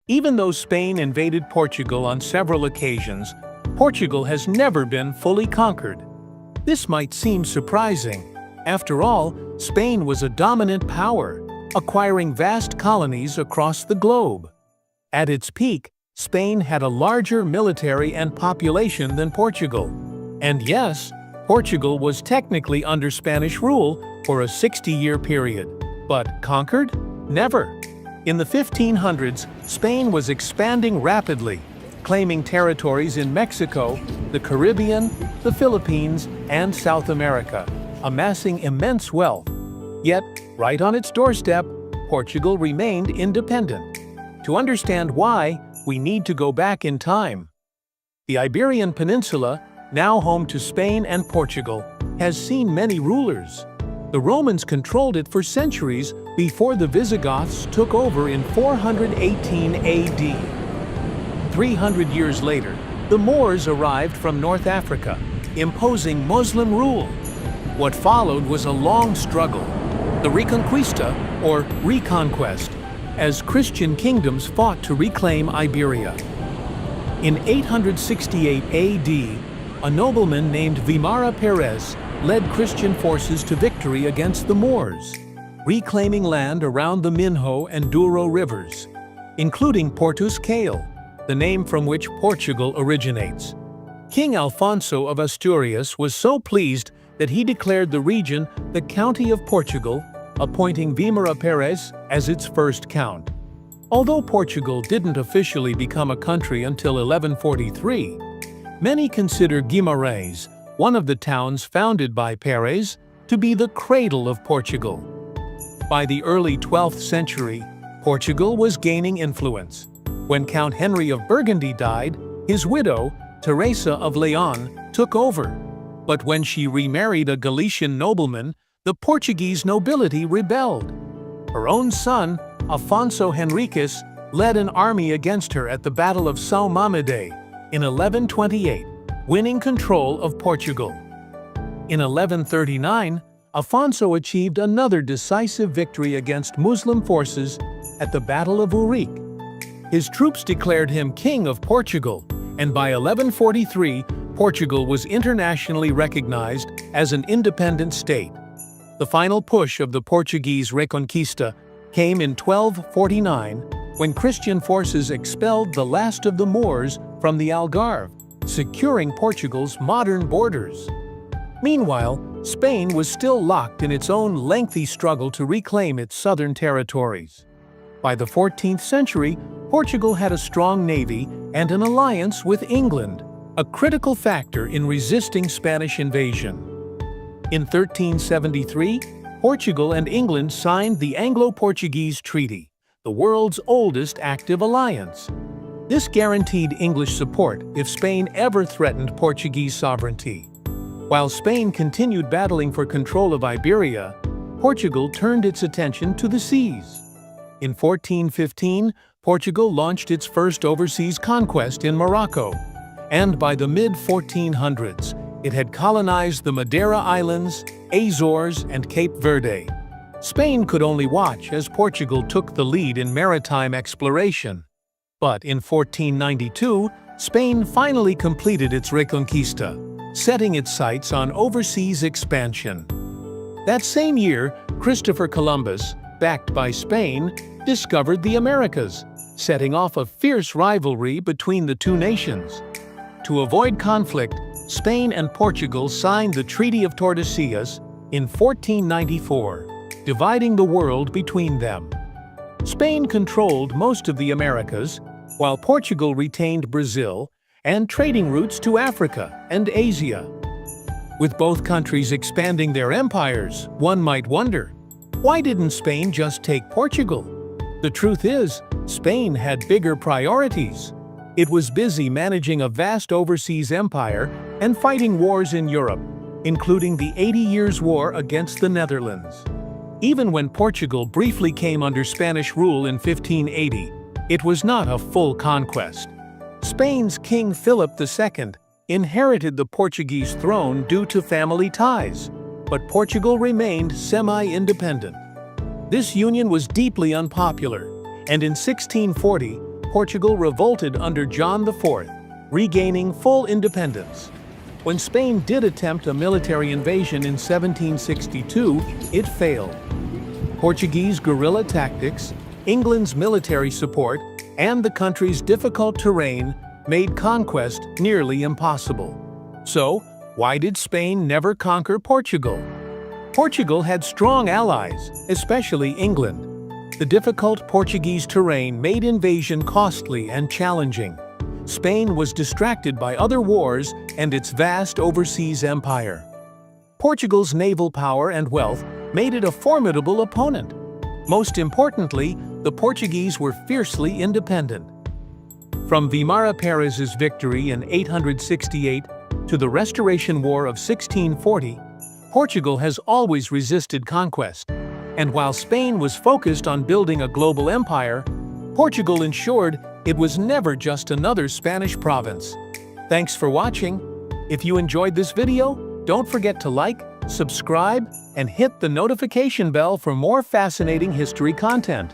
Even though Spain invaded Portugal on several occasions, Portugal has never been fully conquered. This might seem surprising. After all, Spain was a dominant power, acquiring vast colonies across the globe. At its peak, Spain had a larger military and population than Portugal. And yes, Portugal was technically under Spanish rule for a 60-year period. But conquered? Never. In the 1500s, Spain was expanding rapidly, claiming territories in Mexico, the Caribbean, the Philippines, and South America, amassing immense wealth. Yet, right on its doorstep, Portugal remained independent. To understand why, we need to go back in time. The Iberian Peninsula, now home to Spain and Portugal, has seen many rulers. The Romans controlled it for centuries before the Visigoths took over in 418 AD. 300 years later, the Moors arrived from North Africa, imposing Muslim rule. What followed was a long struggle, the Reconquista, or reconquest, as Christian kingdoms fought to reclaim Iberia. In 868 AD, a nobleman named Vimara Perez led Christian forces to victory against the Moors, reclaiming land around the Minho and Douro rivers, including Portus Cale, the name from which Portugal originates. King Alfonso of Asturias was so pleased that he declared the region the County of Portugal, appointing Vimara Perez as its first count. Although Portugal didn't officially become a country until 1143, many consider Guimarães, one of the towns founded by Perez, to be the cradle of Portugal. By the early 12th century, Portugal was gaining influence. When Count Henry of Burgundy died, his widow, Teresa of Leon, took over. But when she remarried a Galician nobleman, the Portuguese nobility rebelled. Her own son, Afonso Henriques, led an army against her at the Battle of São Mamede in 1128, winning control of Portugal. In 1139, Afonso achieved another decisive victory against Muslim forces at the Battle of Urique. His troops declared him King of Portugal, and by 1143, Portugal was internationally recognized as an independent state. The final push of the Portuguese Reconquista came in 1249, when Christian forces expelled the last of the Moors from the Algarve, securing Portugal's modern borders. Meanwhile, Spain was still locked in its own lengthy struggle to reclaim its southern territories. By the 14th century, Portugal had a strong navy and an alliance with England, a critical factor in resisting Spanish invasion. In 1373, Portugal and England signed the Anglo-Portuguese Treaty, the world's oldest active alliance. This guaranteed English support if Spain ever threatened Portuguese sovereignty. While Spain continued battling for control of Iberia, Portugal turned its attention to the seas. In 1415, Portugal launched its first overseas conquest in Morocco, and by the mid-1400s, it had colonized the Madeira Islands, Azores, and Cape Verde. Spain could only watch as Portugal took the lead in maritime exploration. But in 1492, Spain finally completed its Reconquista, setting its sights on overseas expansion. That same year, Christopher Columbus, backed by Spain, discovered the Americas, setting off a fierce rivalry between the two nations. To avoid conflict, Spain and Portugal signed the Treaty of Tordesillas in 1494, dividing the world between them. Spain controlled most of the Americas, while Portugal retained Brazil and trading routes to Africa and Asia. With both countries expanding their empires, one might wonder, why didn't Spain just take Portugal? The truth is, Spain had bigger priorities. It was busy managing a vast overseas empire and fighting wars in Europe, including the 80 Years' War against the Netherlands. Even when Portugal briefly came under Spanish rule in 1580, it was not a full conquest. Spain's King Philip II inherited the Portuguese throne due to family ties, but Portugal remained semi-independent. This union was deeply unpopular, and in 1640, Portugal revolted under John IV, regaining full independence. When Spain did attempt a military invasion in 1762, it failed. Portuguese guerrilla tactics, England's military support, and the country's difficult terrain made conquest nearly impossible. So, why did Spain never conquer Portugal? Portugal had strong allies, especially England. The difficult Portuguese terrain made invasion costly and challenging. Spain was distracted by other wars and its vast overseas empire. Portugal's naval power and wealth made it a formidable opponent. Most importantly, the Portuguese were fiercely independent. From Vimara Peres's victory in 868 to the Restoration War of 1640, Portugal has always resisted conquest. And while Spain was focused on building a global empire, Portugal ensured it was never just another Spanish province. Thanks for watching. If you enjoyed this video, don't forget to like, subscribe, and hit the notification bell for more fascinating history content.